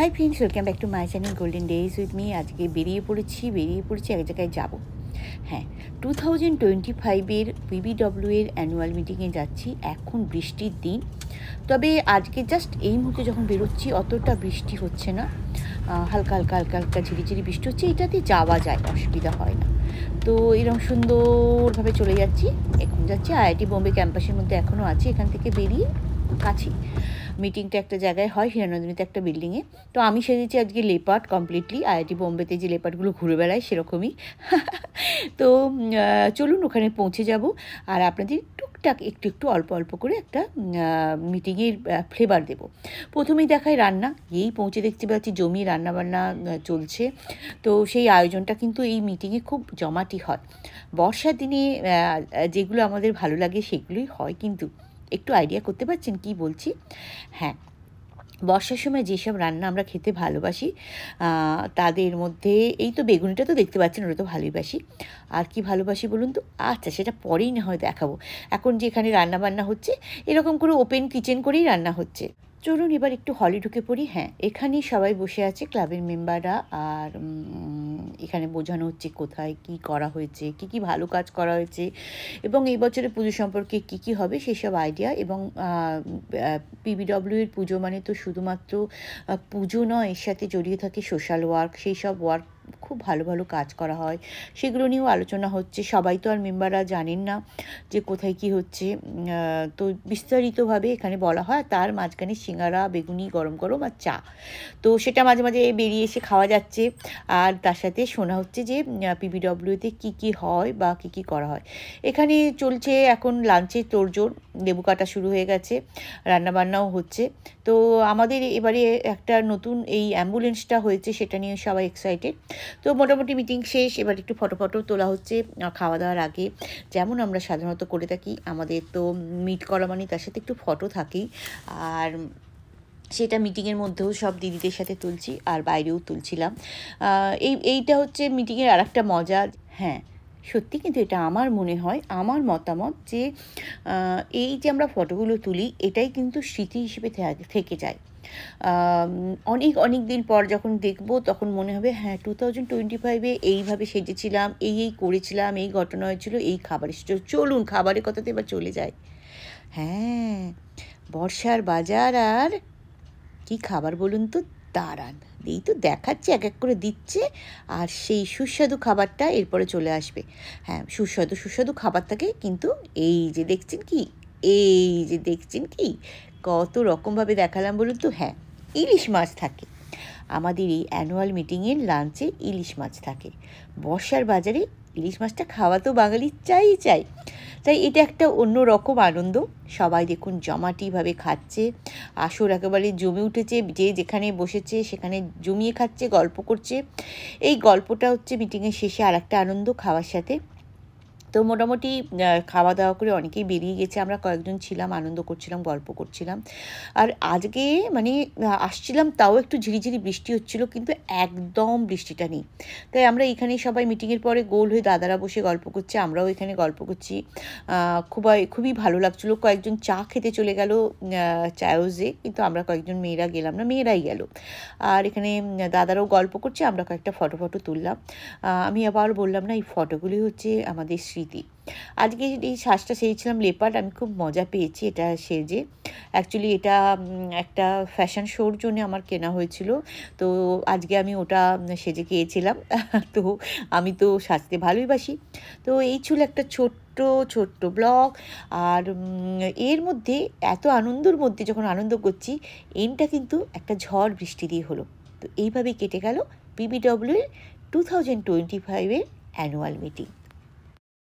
Hi friends, welcome back to my channel golden days with me. আজকে বেরিয়ে পড়েছি এক জায়গায় যাব। হ্যাঁ, 2025-এর পিবিডব্লিউ এর অ্যানুয়াল মিটিংয়ে যাচ্ছি। এখন বৃষ্টির দিন, তবে আজকে জাস্ট এই মুহূর্তে যখন বেরোচ্ছি অতটা বৃষ্টি হচ্ছে না, হালকা হালকা হালকা হালকা ঝিরিঝিরি বৃষ্টি হচ্ছে, এটাতে যাওয়া যায়, অসুবিধা হয় না। তো এরকম সুন্দরভাবে চলে যাচ্ছি। এখন যাচ্ছি আইআইটি বোম্বে ক্যাম্পাসের মধ্যে, এখনও আছি। এখান থেকে বেরিয়ে কাছেই মিটিংটা একটা জায়গায় হয়, হীরানন্দিনীতে একটা বিল্ডিংয়ে। তো আমি সেজেছি আজকে লেপার্ড কমপ্লিটলি, আইআইটি বোম্বেতে যে লেপার্ডগুলো ঘুরে বেড়ায় সেরকমই। তো চলুন ওখানে পৌঁছে যাব, আর আপনাদের টুকটাক একটু একটু অল্প অল্প করে একটা মিটিংয়ের ফ্লেভার দেব। প্রথমেই দেখায় রান্না। এই পৌঁছে দেখতে পাচ্ছি জমিয়ে রান্নাবান্না চলছে। তো সেই আয়োজনটা কিন্তু এই মিটিংয়ে খুব জমাটি হয়। বর্ষার দিনে যেগুলো আমাদের ভালো লাগে সেগুলোই হয়, কিন্তু একটু আইডিয়া করতে পারছেন কি বলছি? হ্যাঁ, বর্ষার সময় যেসব রান্না আমরা খেতে ভালোবাসি, তাদের মধ্যে এই তো বেগুনিটা তো দেখতে পাচ্ছেন, ওটা তো ভালোবাসি। আর কি ভালোবাসি বলুন তো? আচ্ছা, সেটা পরেই না হয় দেখাবো। এখন যে এখানে রান্নাবান্না হচ্ছে, এরকম করে ওপেন কিচেন করেই রান্না হচ্ছে। চলুন এবার একটু হলে ঢুকে পড়ি। হ্যাঁ, এখানেই সবাই বসে আছে, ক্লাবের মেম্বাররা। আর এখানে বোঝানো হচ্ছে কোথায় কি করা হয়েছে, কি কি ভালো কাজ করা হয়েছে, এবং এই বছরের পুজো সম্পর্কে কি কি হবে সেসব আইডিয়া। এবং পিবিডব্লিউ এর পুজো মানে তো শুধুমাত্র পুজো নয়, এর সাথে জড়িয়ে থাকে সোশ্যাল ওয়ার্ক। সেই সব ওয়ার্ক খুব ভালো ভালো কাজ করা হয়, সেগুলো নিয়েও আলোচনা হচ্ছে। সবাই তো আর মেম্বাররা জানেন না যে কোথায় কি হচ্ছে, তো বিস্তারিতভাবে এখানে বলা হয়। তার মাঝখানে সিঙ্গারা, বেগুনি, গরম গরম আর চা, তো সেটা মাঝে মাঝে বেরিয়ে এসে খাওয়া যাচ্ছে। আর তার সাথে শোনা হচ্ছে যে পিবিডব্লিউতে কী কী হয় বা কী কী করা হয়। এখানে চলছে এখন লাঞ্চের তোড়জোড়, লেবু কাটা শুরু হয়ে গেছে, রান্নাবান্নাও হচ্ছে। তো আমাদের এবারে একটা নতুন এই অ্যাম্বুলেন্সটা হয়েছে, সেটা নিয়ে সবাই এক্সাইটেড। তো মোটামুটি মিটিং শেষ, এবার একটু ফটো তোলা হচ্ছে খাওয়া দাওয়ার আগে, যেমন আমরা সাধারণত করে থাকি। আমাদের তো মিট করা মানে তার সাথে একটু ফটো থাকেই, আর সেটা মিটিংয়ের মধ্যেও সব দিদিদের সাথে তুলছি, আর বাইরেও তুলছিলাম। এইটা হচ্ছে মিটিংয়ের আর একটা মজা। হ্যাঁ, সত্যি, কিন্তু এটা আমার মনে হয়, আমার মতামত যে এই যে আমরা ফটোগুলো তুলি, এটাই কিন্তু স্মৃতি হিসেবে থেকে যায়। অনেক অনেক দিন পর যখন দেখব, তখন মনে হবে হ্যাঁ, 2025-এ এইভাবে সেজেছিলাম, এই করেছিলাম, এই ঘটনা হয়েছিল, এই খাবার এসেছিল। চলুন খাবারের কথাতে এবার চলে যায়। হ্যাঁ, বর্ষার বাজার, আর কি খাবার বলুন তো? দাঁড়ান, এই তো দেখাচ্ছে, এক এক করে দিচ্ছে, আর সেই সুস্বাদু খাবারটা এরপরে চলে আসবে। হ্যাঁ, সুস্বাদু সুস্বাদু খাবারটাকে কিন্তু এই যে দেখছেন কি কত রকমভাবে দেখালাম বলুন তো? হ্যাঁ, ইলিশ মাছ থাকে আমাদের এই অ্যানুয়াল মিটিংয়ের লাঞ্চে। ইলিশ মাছ থাকে বর্ষার বাজারে। ইলিশ মাছটা খাওয়া তো বাঙালির চাই। তাই এটা একটা অন্য রকম আনন্দ। সবাই দেখুন জমাটিভাবে খাচ্ছে, আসর একেবারে জমে উঠেছে। যে যেখানে বসেছে সেখানে জমিয়ে খাচ্ছে, গল্প করছে। এই গল্পটা হচ্ছে মিটিংয়ের শেষে আর একটা আনন্দ খাওয়ার সাথে। তো মোটামুটি খাওয়া দাওয়া করে অনেকেই বেরিয়ে গেছে, আমরা কয়েকজন ছিলাম, আনন্দ করছিলাম, গল্প করছিলাম। আর আজকে মানে আসছিলাম, তাও একটু ঝিরিঝিরি বৃষ্টি হচ্ছিল, কিন্তু একদম বৃষ্টিটা নেই। তাই আমরা এখানেই সবাই মিটিংয়ের পরে গোল হয়ে দাদারা বসে গল্প করছে, আমরাও এখানে গল্প করছি। খুবই ভালো লাগছিলো। কয়েকজন চা খেতে চলে গেল চায়োজে, কিন্তু আমরা কয়েকজন মেয়েরা গেলাম না, মেয়েরাই গেল। আর এখানে দাদারাও গল্প করছে, আমরা কয়েকটা ফটো তুললাম। আমি আবার বললাম না, এই ফটোগুলি হচ্ছে আমাদের স্মৃতি। আজকে এই সাজটা সেরেছিলাম লেপার্ড, আমি খুব মজা পেয়েছি এটা সেজে। অ্যাকচুয়ালি এটা একটা ফ্যাশন শোর জন্য আমার কেনা হয়েছিল, তো আজকে আমি ওটা সেজে গিয়েছিলাম। তো আমি তো সাজতে ভালোইবাসি। তো এই ছিল একটা ছোট্ট ব্লগ। আর এর মধ্যে এত আনন্দের মধ্যে যখন আনন্দ করছি, এন্ডটা কিন্তু একটা ঝড় বৃষ্টি দিয়ে হলো। তো এইভাবেই কেটে গেল পিবিডব্লিউ 2025-এর অ্যানুয়াল মিটিং।